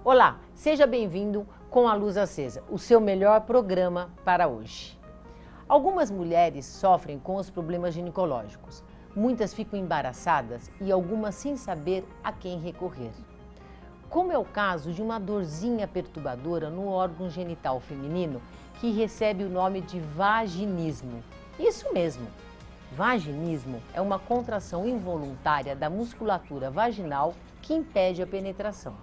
Olá, seja bem-vindo com a Luz Acesa, o seu melhor programa para hoje. Algumas mulheres sofrem com os problemas ginecológicos. Muitas ficam embaraçadas e algumas sem saber a quem recorrer. Como é o caso de uma dorzinha perturbadora no órgão genital feminino que recebe o nome de vaginismo. Isso mesmo! Vaginismo é uma contração involuntária da musculatura vaginal que impede a penetração.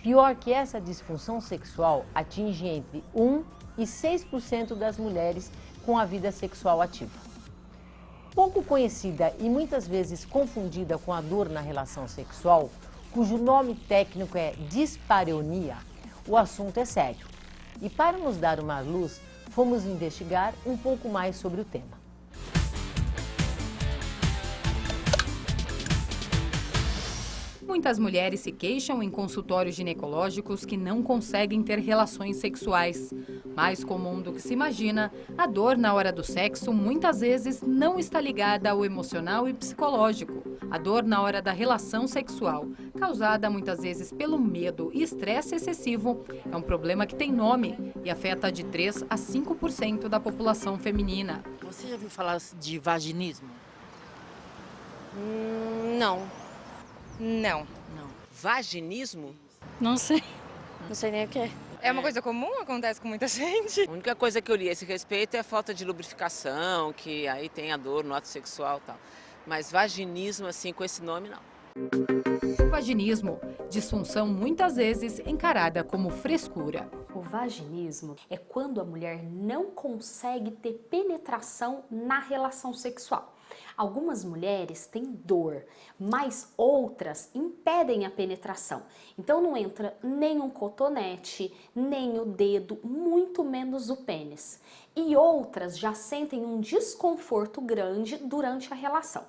Pior que essa disfunção sexual atinge entre 1 e 6% das mulheres com a vida sexual ativa. Pouco conhecida e muitas vezes confundida com a dor na relação sexual, cujo nome técnico é dispareunia, o assunto é sério. E para nos dar uma luz, fomos investigar um pouco mais sobre o tema. Muitas mulheres se queixam em consultórios ginecológicos que não conseguem ter relações sexuais. Mais comum do que se imagina, a dor na hora do sexo muitas vezes não está ligada ao emocional e psicológico. A dor na hora da relação sexual, causada muitas vezes pelo medo e estresse excessivo, é um problema que tem nome e afeta de 3 a 5% da população feminina. Você já ouviu falar de vaginismo? Não. Não. Vaginismo? Não sei. Não sei nem o que é. É uma coisa comum? Acontece com muita gente? A única coisa que eu li a esse respeito é a falta de lubrificação, que aí tem a dor no ato sexual e tal. Mas vaginismo, assim, com esse nome, não. Vaginismo, disfunção muitas vezes encarada como frescura. O vaginismo é quando a mulher não consegue ter penetração na relação sexual. Algumas mulheres têm dor, mas outras impedem a penetração. Então não entra nem um cotonete, nem o dedo, muito menos o pênis. E outras já sentem um desconforto grande durante a relação.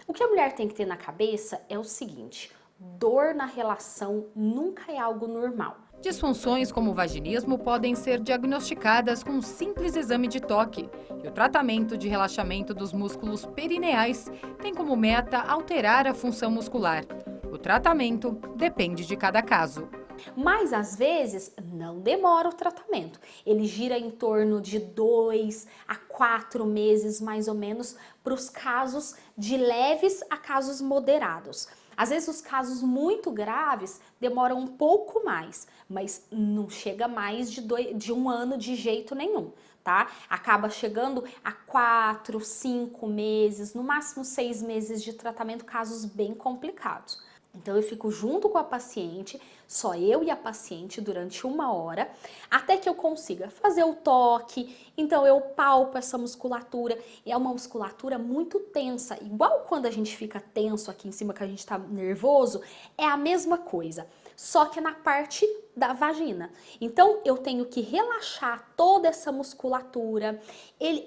O que a mulher tem que ter na cabeça é o seguinte: dor na relação nunca é algo normal. Disfunções como o vaginismo podem ser diagnosticadas com um simples exame de toque. E o tratamento de relaxamento dos músculos perineais tem como meta alterar a função muscular. O tratamento depende de cada caso. Mas às vezes não demora o tratamento. Ele gira em torno de 2 a 4 meses mais ou menos para os casos de leves a casos moderados. Às vezes os casos muito graves demoram um pouco mais, mas não chega mais de 1 ano de jeito nenhum, tá? Acaba chegando a 4, 5 meses, no máximo 6 meses de tratamento, casos bem complicados. Então eu fico junto com a paciente, só eu e a paciente durante 1 hora, até que eu consiga fazer o toque. Então eu palpo essa musculatura, é uma musculatura muito tensa, igual quando a gente fica tenso aqui em cima que a gente tá nervoso, é a mesma coisa, só que é na parte da vagina. Então eu tenho que relaxar toda essa musculatura.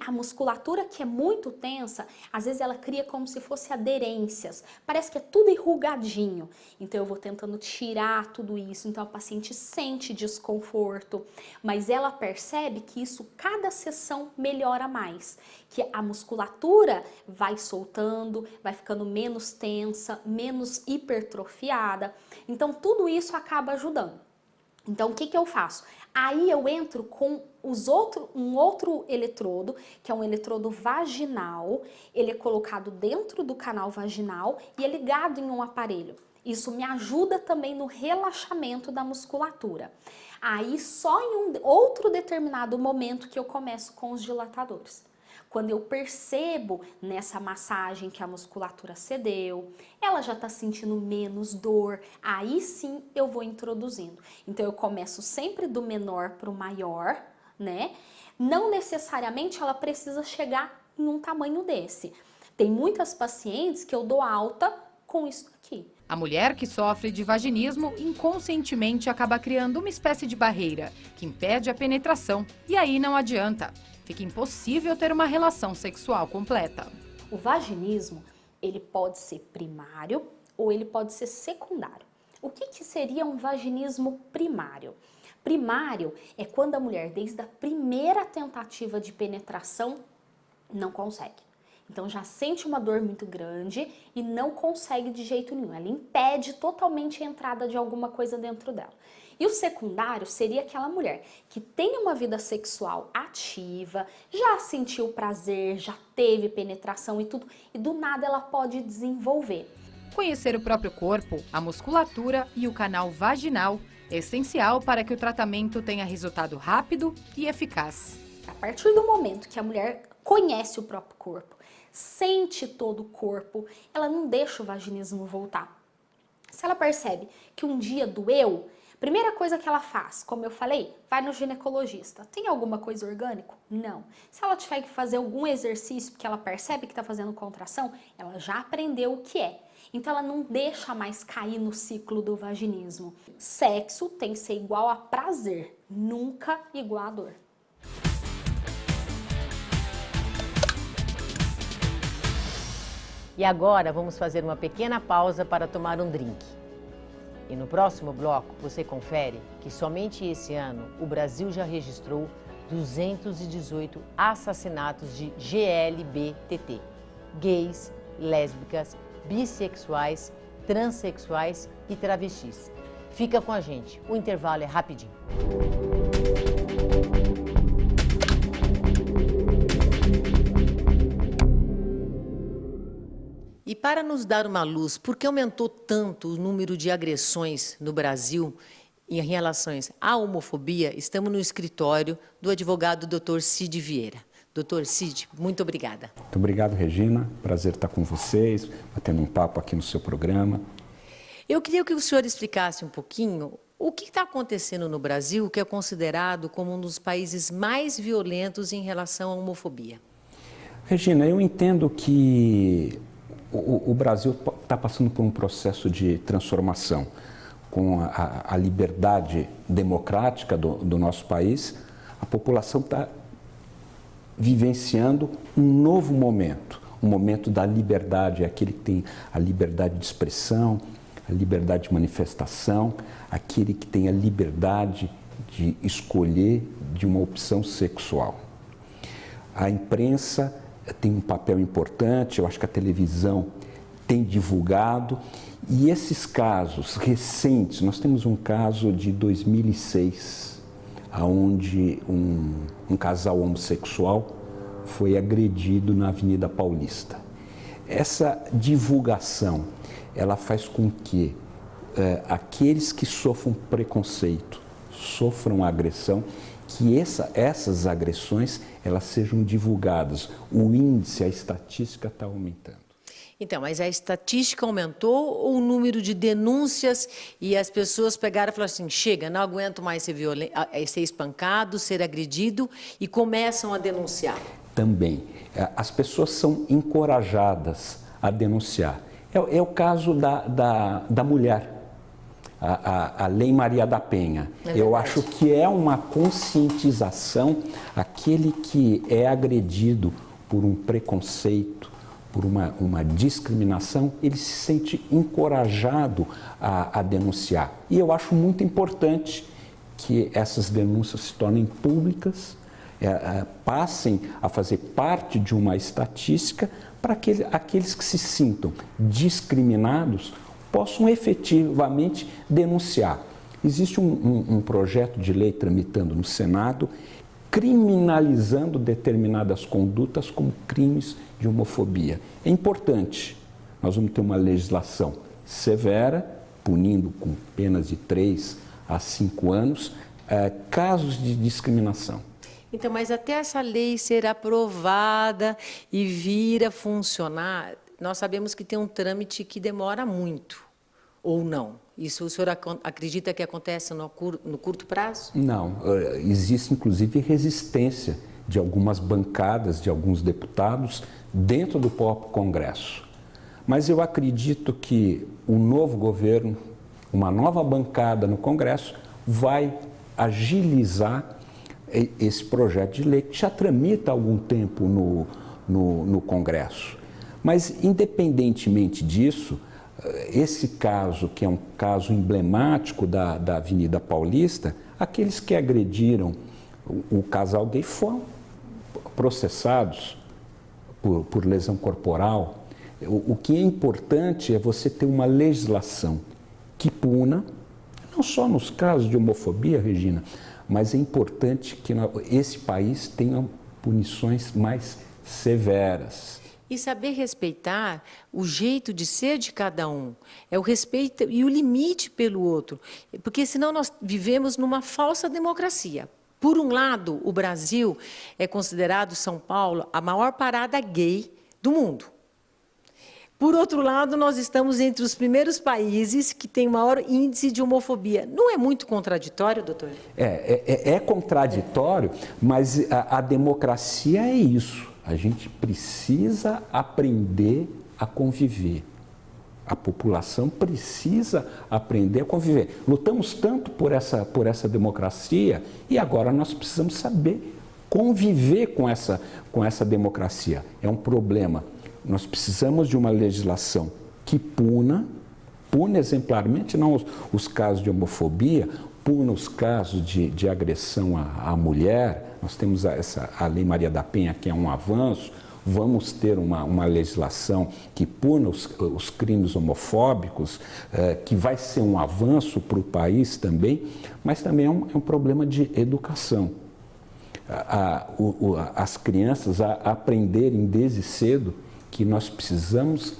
A musculatura que é muito tensa, às vezes ela cria como se fosse aderências, parece que é tudo enrugadinho. Então eu vou tentando tirar tudo isso, então a paciente sente desconforto, mas ela percebe que isso, cada sessão melhora mais, que a musculatura vai soltando, vai ficando menos tensa, menos hipertrofiada, então tudo isso acaba ajudando. Então, o que eu faço? Aí eu entro com um outro eletrodo, que é um eletrodo vaginal. Ele é colocado dentro do canal vaginal e é ligado em um aparelho. Isso me ajuda também no relaxamento da musculatura. Aí, só em um outro determinado momento que eu começo com os dilatadores. Quando eu percebo nessa massagem que a musculatura cedeu, ela já está sentindo menos dor, aí sim eu vou introduzindo. Então eu começo sempre do menor para o maior, né? Não necessariamente ela precisa chegar em um tamanho desse. Tem muitas pacientes que eu dou alta com isso aqui. A mulher que sofre de vaginismo inconscientemente acaba criando uma espécie de barreira que impede a penetração. E aí não adianta. Fica impossível ter uma relação sexual completa. O vaginismo, ele pode ser primário ou ele pode ser secundário. O que seria um vaginismo primário? Primário é quando a mulher, desde a primeira tentativa de penetração, não consegue. Então já sente uma dor muito grande e não consegue de jeito nenhum. Ela impede totalmente a entrada de alguma coisa dentro dela. E o secundário seria aquela mulher que tem uma vida sexual ativa, já sentiu prazer, já teve penetração e tudo, e do nada ela pode desenvolver. Conhecer o próprio corpo, a musculatura e o canal vaginal é essencial para que o tratamento tenha resultado rápido e eficaz. A partir do momento que a mulher conhece o próprio corpo, sente todo o corpo, ela não deixa o vaginismo voltar. Se ela percebe que um dia doeu, primeira coisa que ela faz, como eu falei, vai no ginecologista. Tem alguma coisa orgânico? Não. Se ela tiver que fazer algum exercício porque ela percebe que está fazendo contração, ela já aprendeu o que é. Então ela não deixa mais cair no ciclo do vaginismo. Sexo tem que ser igual a prazer, nunca igual a dor. E agora vamos fazer uma pequena pausa para tomar um drink. E no próximo bloco você confere que somente esse ano o Brasil já registrou 218 assassinatos de GLBTT, gays, lésbicas, bissexuais, transexuais e travestis. Fica com a gente, o intervalo é rapidinho. E para nos dar uma luz, por que aumentou tanto o número de agressões no Brasil em relação à homofobia, estamos no escritório do advogado Dr. Cid Vieira. Dr. Cid, muito obrigada. Muito obrigado, Regina. Prazer estar com vocês, batendo um papo aqui no seu programa. Eu queria que o senhor explicasse um pouquinho o que está acontecendo no Brasil, que é considerado como um dos países mais violentos em relação à homofobia. Regina, eu entendo que o Brasil está passando por um processo de transformação. Com a liberdade democrática do nosso país, a população está vivenciando um novo momento, um momento da liberdade, aquele que tem a liberdade de expressão, a liberdade de manifestação, aquele que tem a liberdade de escolher de uma opção sexual. A imprensa tem um papel importante, eu acho que a televisão tem divulgado, e esses casos recentes, nós temos um caso de 2006, onde um casal homossexual foi agredido na Avenida Paulista. Essa divulgação, ela faz com que aqueles que sofram preconceito, sofram agressão, que essas agressões elas sejam divulgadas. O índice, a estatística está aumentando. Então, mas a estatística aumentou ou o número de denúncias e as pessoas pegaram e falaram assim, chega, não aguento mais ser espancado, ser agredido e começam a denunciar? Também. As pessoas são encorajadas a denunciar. É o caso da mulher, a Lei Maria da Penha. Eu acho que é uma conscientização, aquele que é agredido por um preconceito, por uma discriminação, ele se sente encorajado a denunciar. E eu acho muito importante que essas denúncias se tornem públicas, passem a fazer parte de uma estatística para que aqueles que se sintam discriminados possam efetivamente denunciar. Existe um projeto de lei tramitando no Senado criminalizando determinadas condutas como crimes de homofobia. É importante, nós vamos ter uma legislação severa, punindo com penas de 3 a 5 anos, casos de discriminação. Então, mas até essa lei ser aprovada e vir a funcionar, nós sabemos que tem um trâmite que demora muito, ou não? Isso o senhor acredita que acontece no curto prazo? Não, existe inclusive resistência de algumas bancadas, de alguns deputados dentro do próprio Congresso. Mas eu acredito que o novo governo, uma nova bancada no Congresso, vai agilizar esse projeto de lei que já tramita há algum tempo no Congresso. Mas, independentemente disso, esse caso, que é um caso emblemático da Avenida Paulista, aqueles que agrediram o casal gay foram processados por lesão corporal. O que é importante é você ter uma legislação que puna, não só nos casos de homofobia, Regina, mas é importante que esse país tenha punições mais severas. E saber respeitar o jeito de ser de cada um, é o respeito e o limite pelo outro, porque senão nós vivemos numa falsa democracia. Por um lado, o Brasil é considerado, São Paulo, a maior parada gay do mundo. Por outro lado, nós estamos entre os primeiros países que têm maior índice de homofobia. Não é muito contraditório, doutor? É contraditório, mas a democracia é isso. A gente precisa aprender a conviver. A população precisa aprender a conviver. Lutamos tanto por essa democracia e agora nós precisamos saber conviver com essa democracia. É um problema. Nós precisamos de uma legislação que puna exemplarmente, não os casos de homofobia, puna os casos de agressão à mulher. Nós temos a Lei Maria da Penha, que é um avanço. Vamos ter uma legislação que puna os crimes homofóbicos, que vai ser um avanço para o país também, mas também é um problema de educação. As crianças aprenderem desde cedo que nós precisamos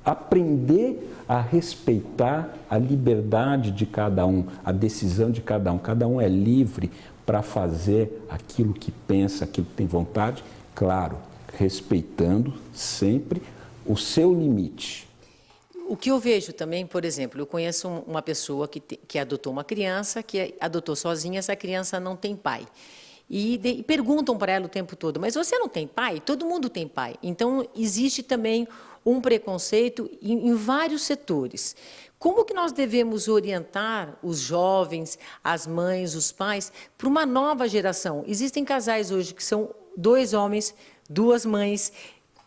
aprender a respeitar a liberdade de cada um, a decisão de cada um. Cada um é livre para fazer aquilo que pensa, aquilo que tem vontade, claro, respeitando sempre o seu limite. O que eu vejo também, por exemplo, eu conheço uma pessoa que adotou uma criança, que adotou sozinha, essa criança não tem pai. E perguntam para ela o tempo todo, mas você não tem pai? Todo mundo tem pai. Então, existe também um preconceito em vários setores. Como que nós devemos orientar os jovens, as mães, os pais, para uma nova geração? Existem casais hoje que são 2 homens, 2 mães.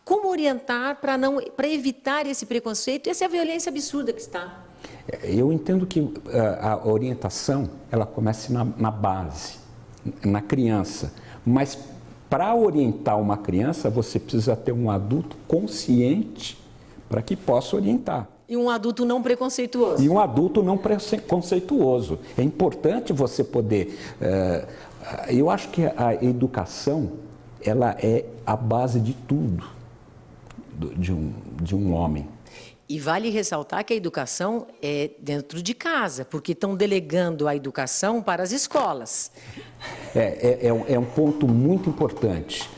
Como orientar para evitar esse preconceito e essa violência absurda que está? Eu entendo que a orientação ela começa na base, na criança. Mas para orientar uma criança, você precisa ter um adulto consciente para que possa orientar. E um adulto não preconceituoso. E um adulto não preconceituoso. É importante você poder... eu acho que a educação ela é a base de tudo de um homem. E vale ressaltar que a educação é dentro de casa, porque estão delegando a educação para as escolas. É um ponto muito importante.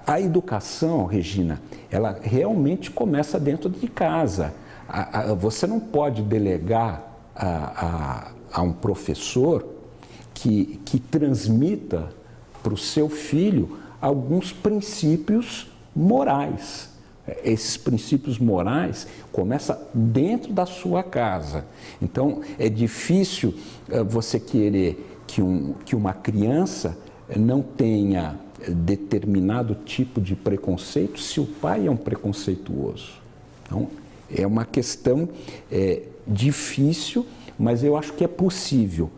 A educação, Regina, ela realmente começa dentro de casa. Você não pode delegar a um professor que transmita para o seu filho alguns princípios morais. Esses princípios morais começam dentro da sua casa. Então, é difícil você querer que uma criança não tenha determinado tipo de preconceito se o pai é um preconceituoso. Então, é uma questão difícil, mas eu acho que é possível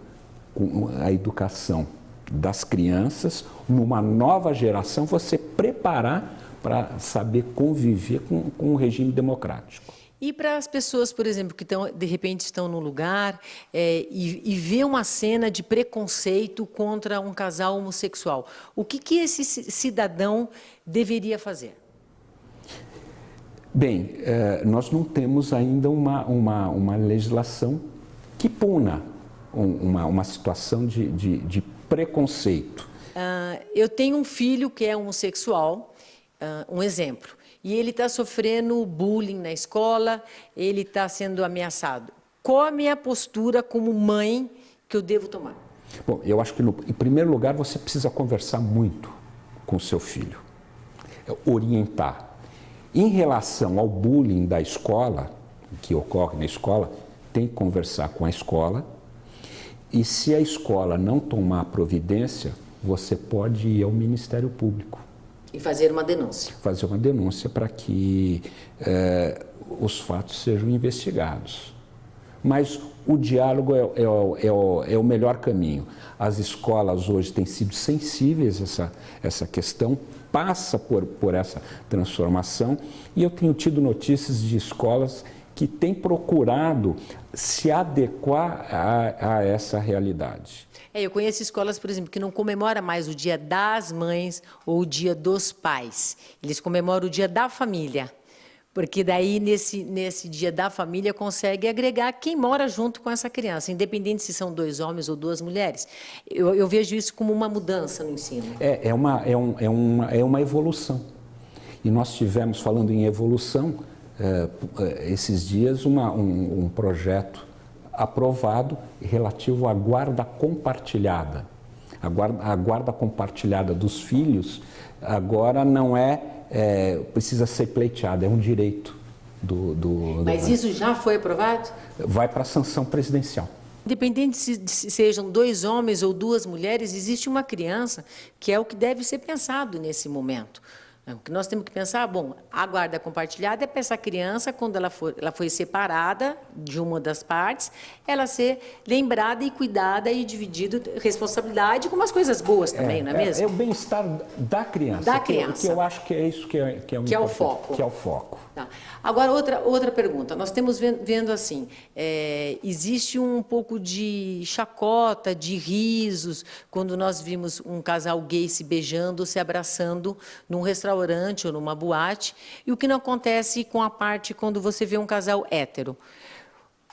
com a educação das crianças, numa nova geração, você preparar para saber conviver com um regime democrático. E para as pessoas, por exemplo, que de repente estão num lugar e vê uma cena de preconceito contra um casal homossexual, o que esse cidadão deveria fazer? Bem, nós não temos ainda uma legislação que puna uma situação de preconceito. Eu tenho um filho que é homossexual, um exemplo, e ele está sofrendo bullying na escola, ele está sendo ameaçado. Qual a minha postura como mãe que eu devo tomar? Bom, eu acho que, em primeiro lugar, você precisa conversar muito com o seu filho, orientar. Em relação ao bullying da escola, que ocorre na escola, tem que conversar com a escola, e se a escola não tomar providência, você pode ir ao Ministério Público. E fazer uma denúncia. Fazer uma denúncia para que os fatos sejam investigados. Mas o diálogo é o melhor caminho. As escolas hoje têm sido sensíveis a essa questão, passa por essa transformação, e eu tenho tido notícias de escolas que tem procurado se adequar a essa realidade. Eu conheço escolas, por exemplo, que não comemora mais o Dia das Mães ou o Dia dos Pais. Eles comemoram o Dia da Família. Porque daí, nesse Dia da Família, consegue agregar quem mora junto com essa criança, independente se são 2 homens ou 2 mulheres. Eu vejo isso como uma mudança no ensino. É uma evolução. E nós tivemos, falando em evolução, esses dias, um projeto aprovado relativo à guarda compartilhada. A guarda compartilhada dos filhos agora não precisa ser pleiteada, é um direito Mas isso já foi aprovado? Vai para a sanção presidencial. Independente se sejam 2 homens ou 2 mulheres, existe uma criança que é o que deve ser pensado nesse momento. O que nós temos que pensar, a guarda compartilhada é para essa criança, quando ela foi separada de uma das partes, ela ser lembrada e cuidada e dividida responsabilidade com umas coisas boas também, não é mesmo? É o bem-estar da criança. Da criança. Que eu acho que é isso que é o foco. Que é o foco. Tá. Agora, outra pergunta. Nós temos vendo assim, existe um pouco de chacota, de risos, quando nós vimos um casal gay se beijando, se abraçando num restaurante ou numa boate, e o que não acontece com a parte quando você vê um casal hétero.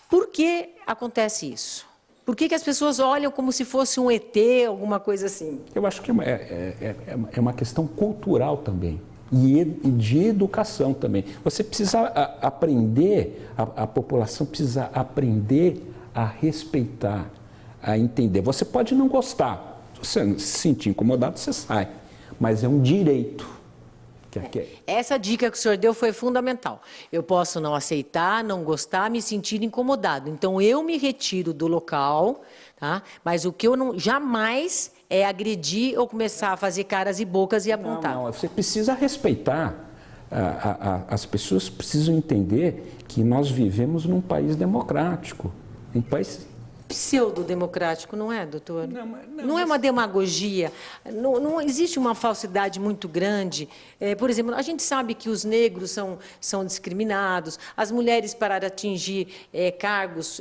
Por que acontece isso? Por que as pessoas olham como se fosse um ET, alguma coisa assim? Eu acho que é uma questão cultural também. E de educação também. Você precisa aprender, a população precisa aprender a respeitar, a entender. Você pode não gostar, se você se sentir incomodado, você sai, mas é um direito. Essa dica que o senhor deu foi fundamental. Eu posso não aceitar, não gostar, me sentir incomodado. Então, eu me retiro do local, tá? Mas o que eu jamais é agredir ou começar a fazer caras e bocas e apontar. Não, você precisa respeitar. As pessoas precisam entender que nós vivemos num país democrático, um país pseudo-democrático, não é, doutor? Não é uma demagogia, não existe uma falsidade muito grande. Por exemplo, a gente sabe que os negros são discriminados, as mulheres, para atingir cargos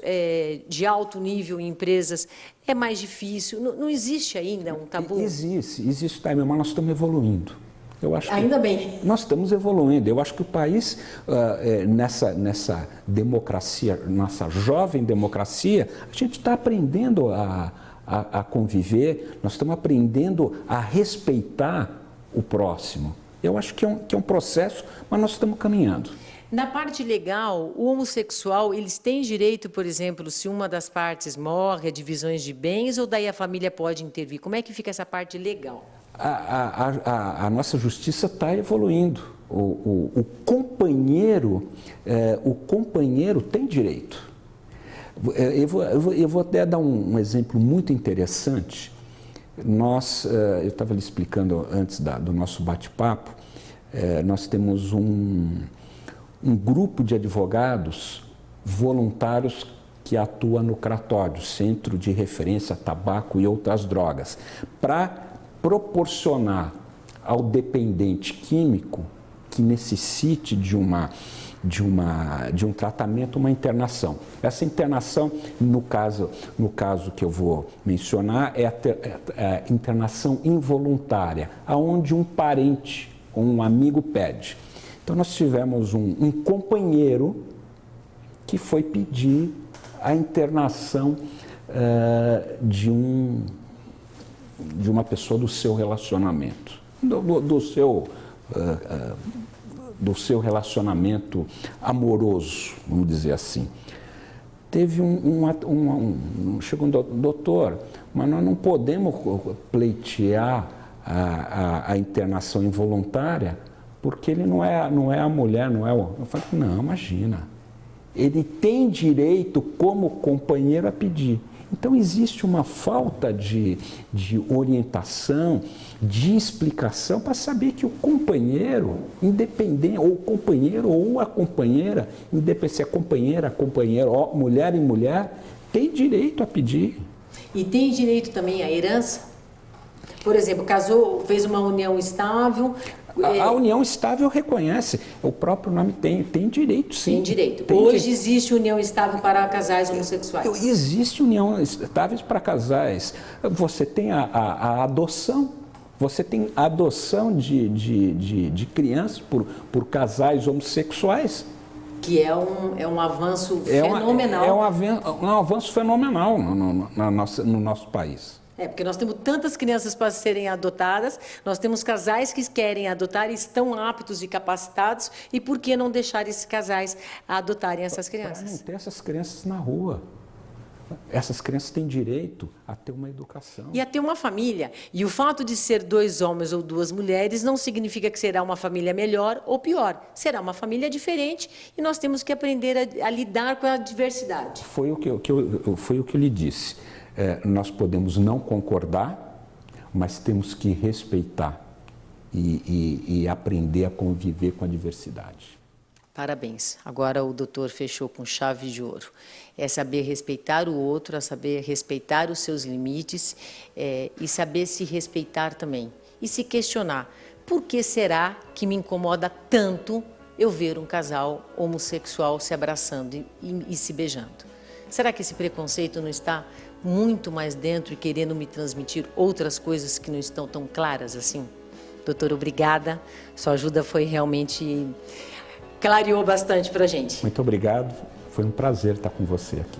de alto nível em empresas, é mais difícil. Não existe ainda um tabu? Existe, mas nós estamos evoluindo. Eu acho ainda bem. Nós estamos evoluindo. Eu acho que o país, nessa democracia, nossa jovem democracia, a gente está aprendendo a conviver, nós estamos aprendendo a respeitar o próximo. Eu acho que é um processo, mas nós estamos caminhando. Na parte legal, o homossexual, eles têm direito, por exemplo, se uma das partes morre, a divisões de bens, ou daí a família pode intervir? Como é que fica essa parte legal? A nossa justiça está evoluindo. O companheiro tem direito. Eu vou até dar um exemplo muito interessante. Eu estava lhe explicando antes do nosso bate-papo, nós temos um grupo de advogados voluntários que atua no Cratódio, Centro de Referência a Tabaco e Outras Drogas, para proporcionar ao dependente químico que necessite de um tratamento, uma internação. Essa internação, no caso que eu vou mencionar, é a internação involuntária, aonde um parente ou um amigo pede. Então, nós tivemos um companheiro que foi pedir a internação de uma pessoa do seu relacionamento, do seu relacionamento amoroso, vamos dizer assim. Teve chegou um doutor, mas nós não podemos pleitear a internação involuntária, porque ele não é a mulher, não é o... Eu falei, não, imagina. Ele tem direito, como companheiro, a pedir. Então, existe uma falta de orientação, de explicação, para saber que o companheiro, independente, ou o companheiro ou a companheira, independente se é companheira, mulher e mulher, tem direito a pedir. E tem direito também à herança? Por exemplo, casou, fez uma união estável, A união estável reconhece, o próprio nome tem direito, sim. Tem direito. Tem Hoje direito. existe união estável para casais homossexuais. Existe união estável para casais. Você tem a adoção. Você tem adoção de crianças por casais homossexuais. Que é um avanço fenomenal. É um avanço fenomenal no nosso país. Porque nós temos tantas crianças para serem adotadas, nós temos casais que querem adotar e estão aptos e capacitados, e por que não deixar esses casais adotarem essas Para não crianças? ter essas crianças na rua. Essas crianças têm direito a ter uma educação. E a ter uma família. E o fato de ser 2 homens ou 2 mulheres não significa que será uma família melhor ou pior. Será uma família diferente e nós temos que aprender a lidar com a diversidade. Foi o que eu lhe disse. Nós podemos não concordar, mas temos que respeitar e aprender a conviver com a diversidade. Parabéns. Agora o doutor fechou com chave de ouro. É saber respeitar o outro, é saber respeitar os seus limites e saber se respeitar também. E se questionar, por que será que me incomoda tanto eu ver um casal homossexual se abraçando e se beijando? Será que esse preconceito não está muito mais dentro e querendo me transmitir outras coisas que não estão tão claras assim? Doutor, obrigada. Sua ajuda foi realmente... clareou bastante para a gente. Muito obrigado. Foi um prazer estar com você aqui.